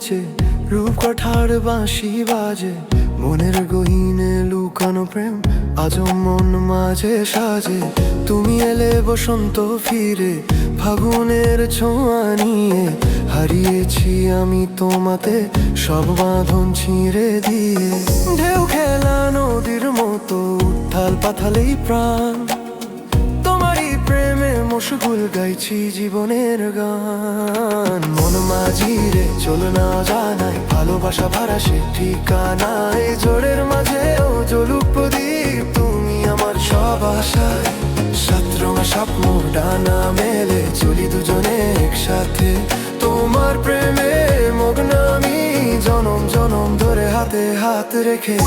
নিচে রূপকথার বাঁশি বাজে, মনের গহীনে লুকানো প্রেম আজও মন মাঝে সাজে। তুমি এলে বসন্ত ফিরে, ফাগুনের ছোঁয়া নিয়ে, হারিয়েছি আমি তোমাতে সব বাঁধন ছিঁড়ে দিয়ে। ঢেউ খেলা নদীর মতো উত্থাল পাথালেই প্রাণ, তোমারই প্রেমে মশগুল গাইছি জীবনের গান। মন মাঝিরে চলো না জানাই, ভালোবাসা ভরা সে ঠিকানায়। জোরের মাঝেও জ্বলুক প্রদীপ, তুমি আমার সব আশায়। সাত রঙা স্বপ্ন ডানা মেলে চলি দুজনে একসাথে, তোমার প্রেমে মগ্ন আমি জনম জনম ধরে হাতে হাত রেখে।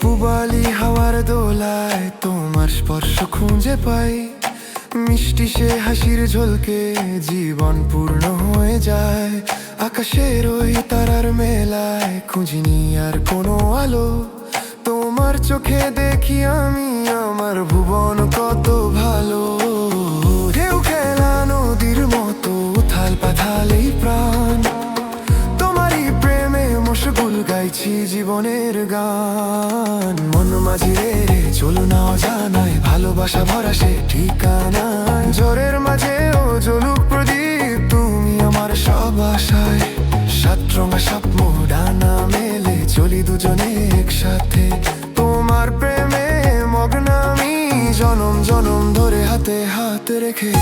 পুবালি হাওয়ার দোলায় তোমার স্পর্শ খুঁজে পাই, মিষ্টি সে হাসির ঝলকে জীবন পূর্ণ হয়ে যায়। আকাশের ওই তারার মেলায় খুঁজিনি আর কোনো আলো, তোমার চোখে দেখি আমি আমার ভুবন কত ভালো। ঢেউ খেলা নদীর মতো উথাল পাথালেই প্রাণ, তোমারই প্রেমে মশগুল গাইছি জীবনের গান। মন মাঝিরে চলো না জানাই, ভালোবাসা ভরা সে ঠিকানা। ঝড়ের মাঝেও জ্বলুক প্রদীপ, তুমি আমার সব আশায়। সাত রঙা স্বপ্ন ডানা মেলে চলি দুজনে একসাথে, তোমার প্রেমে মগ্ন আমি জনম জনম ধরে হাতে হাত রেখে।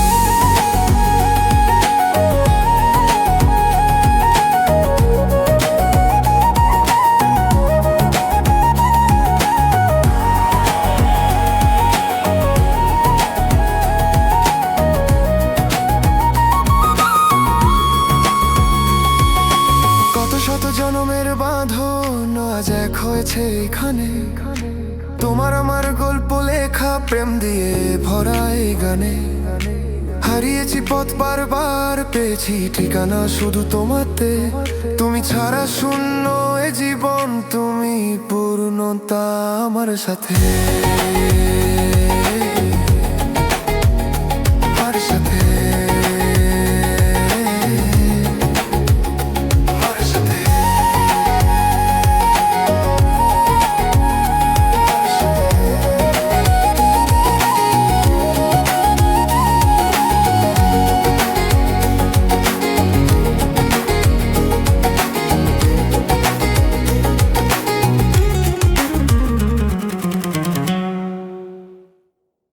শত জনমের বাঁধন আজ এক হয়েছে এখানে, তোমার আমার গল্প লেখা প্রেম দিয়ে ভরা এই গানে। হারিয়েছি পথ বারবার, পেয়েছি ঠিকানা শুধু তোমাতে। তুমি ছাড়া শূন্য এ জীবন, তুমি পূর্ণতা আমার সাথে।